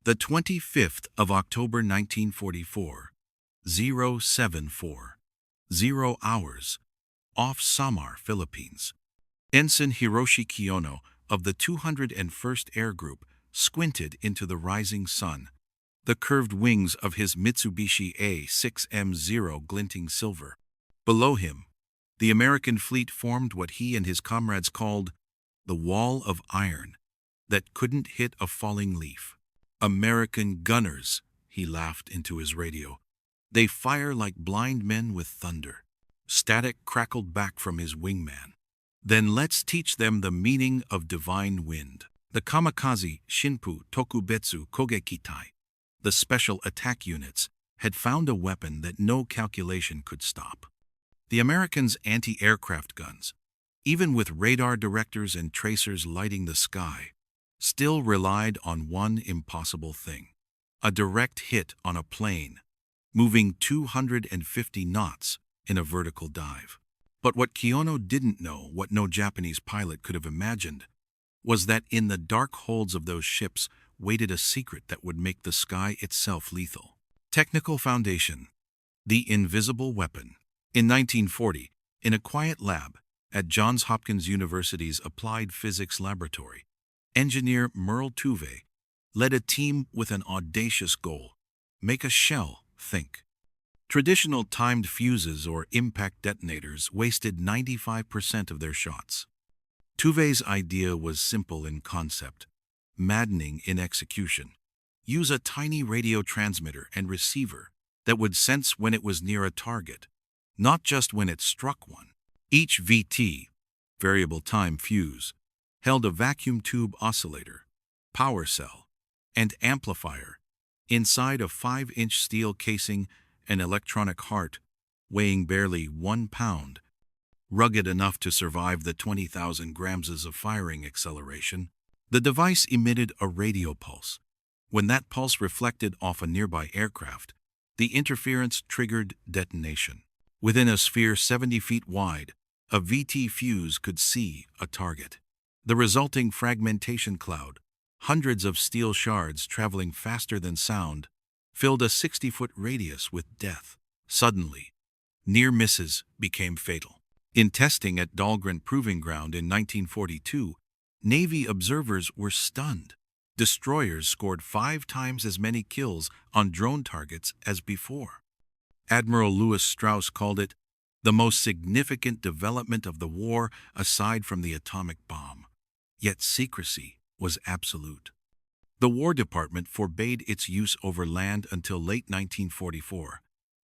The 25th of October 1944, 0740 hours, off Samar, Philippines. Ensign Hiroshi Kiyono of the 201st Air Group squinted into the rising sun, the curved wings of his Mitsubishi A6M0 glinting silver. Below him, the American fleet formed what he and his comrades called the wall of iron that couldn't hit a falling leaf. "American gunners," he laughed into his radio. "They fire like blind men with thunder." Static crackled back from his wingman. "Then let's teach them the meaning of divine wind." The Kamikaze Shinpu Tokubetsu Kogekitai, the special attack units, had found a weapon that no calculation could stop. The Americans' anti-aircraft guns, even with radar directors and tracers lighting the sky, still relied on one impossible thing: a direct hit on a plane, moving 250 knots in a vertical dive. But what Kiyono didn't know, what no Japanese pilot could have imagined, was that in the dark holds of those ships waited a secret that would make the sky itself lethal. Technical foundation: the invisible weapon. In 1940, in a quiet lab at Johns Hopkins University's Applied Physics Laboratory, engineer Merle Tuve led a team with an audacious goal: make a shell think. Traditional timed fuses or impact detonators wasted 95% of their shots. Tuve's idea was simple in concept, maddening in execution. Use a tiny radio transmitter and receiver that would sense when it was near a target, not just when it struck one. Each VT, variable time fuse, held a vacuum tube oscillator, power cell, and amplifier inside a 5-inch steel casing, an electronic heart weighing barely 1 pound, rugged enough to survive the 20,000 grams of firing acceleration. The device emitted a radio pulse. When that pulse reflected off a nearby aircraft, the interference triggered detonation. Within a sphere 70 feet wide, a VT fuse could see a target. The resulting fragmentation cloud, hundreds of steel shards traveling faster than sound, filled a 60-foot radius with death. Suddenly, near misses became fatal. In testing at Dahlgren Proving Ground in 1942, Navy observers were stunned. Destroyers scored 5 times as many kills on drone targets as before. Admiral Lewis Strauss called it the most significant development of the war aside from the atomic bomb. Yet secrecy was absolute. The War Department forbade its use over land until late 1944,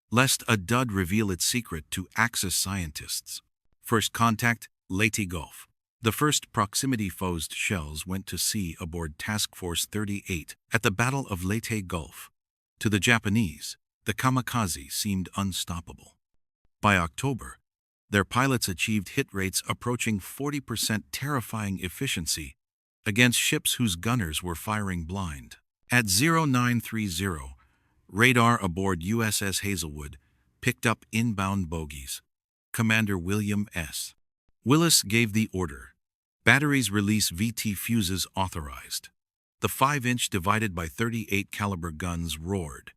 lest a dud reveal its secret to Axis scientists. First contact, Leyte Gulf. The first proximity-fused shells went to sea aboard Task Force 38 at the Battle of Leyte Gulf. To the Japanese, the Kamikaze seemed unstoppable. By October, their pilots achieved hit rates approaching 40%, terrifying efficiency against ships whose gunners were firing blind. At 0930, radar aboard USS Hazelwood picked up inbound bogies. Commander William S. Willis gave the order. Batteries release VT fuses authorized. The 5-inch divided by 38 caliber guns roared,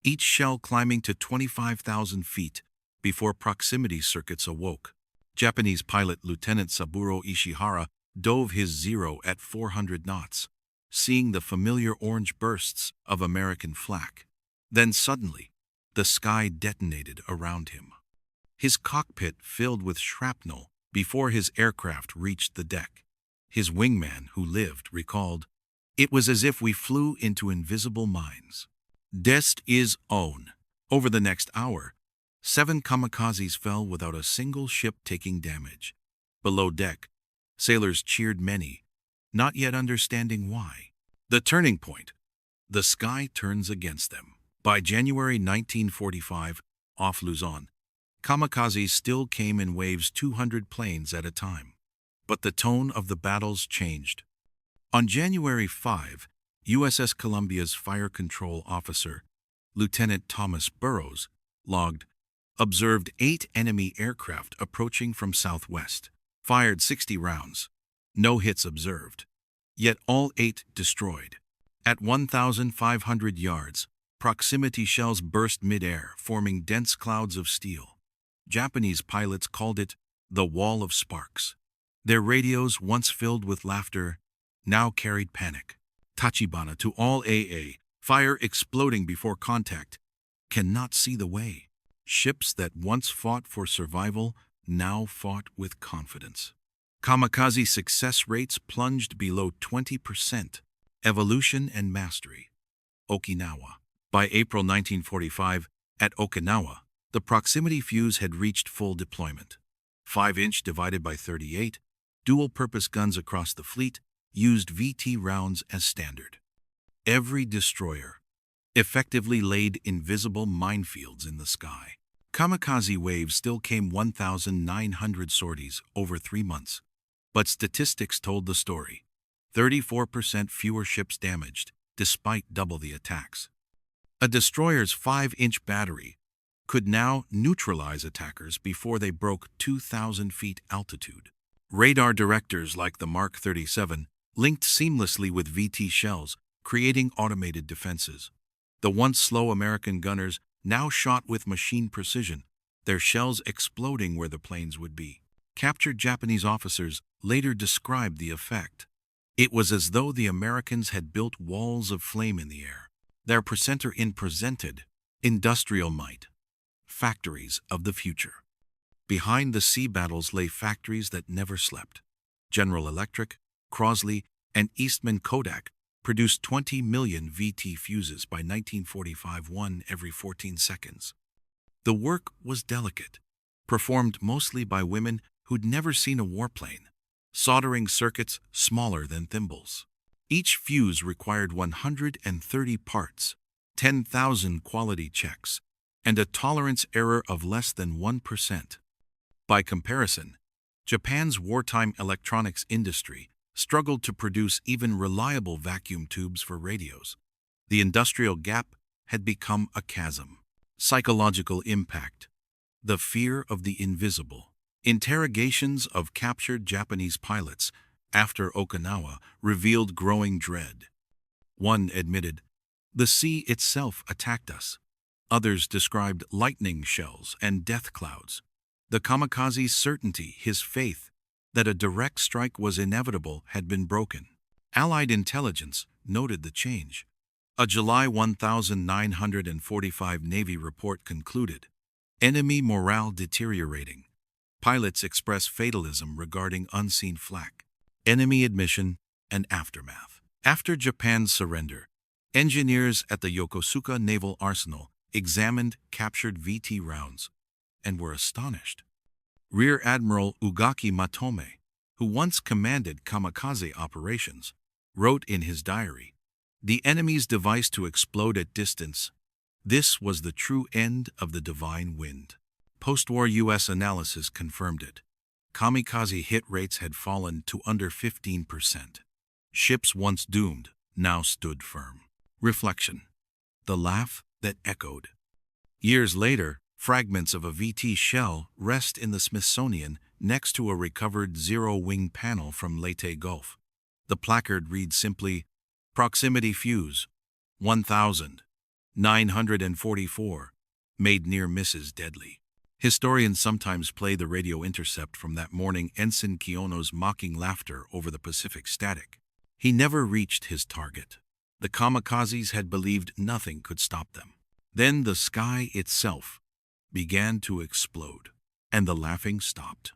each shell climbing to 25,000 feet before proximity circuits awoke. Japanese pilot Lieutenant Saburo Ishihara dove his Zero at 400 knots, seeing the familiar orange bursts of American flak. Then suddenly, the sky detonated around him. His cockpit filled with shrapnel before his aircraft reached the deck. His wingman, who lived, recalled, "It was as if we flew into invisible mines." Dest is own. Over the next hour, 7 kamikazes fell without a single ship taking damage. Below deck, sailors cheered many, not yet understanding why. The turning point. The sky turns against them. By January 1945, off Luzon, kamikazes still came in waves 200 planes at a time. But the tone of the battles changed. On January 5, USS Columbia's fire control officer, Lieutenant Thomas Burrows, logged, observed 8 enemy aircraft approaching from southwest, fired 60 rounds. No hits observed. Yet all 8 destroyed. At 1,500 yards, proximity shells burst mid-air, forming dense clouds of steel. Japanese pilots called it the Wall of Sparks. Their radios, once filled with laughter, now carried panic. Tachibana to all AA, fire exploding before contact, cannot see the way. Ships that once fought for survival now fought with confidence. Kamikaze success rates plunged below 20%. Evolution and mastery. Okinawa. By April 1945, at Okinawa, the proximity fuse had reached full deployment. 5-inch divided by 38, dual-purpose guns across the fleet used VT rounds as standard. Every destroyer effectively laid invisible minefields in the sky. Kamikaze waves still came 1,900 sorties over 3 months. But statistics told the story. 34% fewer ships damaged, despite double the attacks. A destroyer's 5-inch battery could now neutralize attackers before they broke 2,000 feet altitude. Radar directors like the Mark 37 linked seamlessly with VT shells, creating automated defenses. The once slow American gunners now shot with machine precision, their shells exploding where the planes would be. Captured Japanese officers later described the effect. It was as though the Americans had built walls of flame in the air. Their presenter presented industrial might, factories of the future. Behind the sea battles lay factories that never slept. General Electric, Crosley, and Eastman Kodak produced 20 million VT fuses by 1945, one every 14 seconds. The work was delicate, performed mostly by women who'd never seen a warplane, soldering circuits smaller than thimbles. Each fuse required 130 parts, 10,000 quality checks, and a tolerance error of less than 1%. By comparison, Japan's wartime electronics industry struggled to produce even reliable vacuum tubes for radios. The industrial gap had become a chasm. Psychological impact. The fear of the invisible. Interrogations of captured Japanese pilots after Okinawa revealed growing dread. One admitted, "The sea itself attacked us." Others described lightning shells and death clouds. The kamikaze's certainty, his faith that a direct strike was inevitable, had been broken. Allied intelligence noted the change. A July 1945 Navy report concluded, enemy morale deteriorating. Pilots express fatalism regarding unseen flak. Enemy admission and aftermath. After Japan's surrender, engineers at the Yokosuka Naval Arsenal examined captured VT rounds and were astonished. Rear Admiral Ugaki Matome, who once commanded kamikaze operations, wrote in his diary, "The enemy's device to explode at distance. This was the true end of the divine wind." Post-war U.S. analysis confirmed it. Kamikaze hit rates had fallen to under 15%. Ships once doomed now stood firm. Reflection. The laugh that echoed. Years later, fragments of a VT shell rest in the Smithsonian next to a recovered zero-wing panel from Leyte Gulf. The placard reads simply, "Proximity fuse, 1,944, made near misses deadly." Historians sometimes play the radio intercept from that morning, Ensign Kiono's mocking laughter over the Pacific static. He never reached his target. The kamikazes had believed nothing could stop them. Then the sky itself began to explode, and the laughing stopped.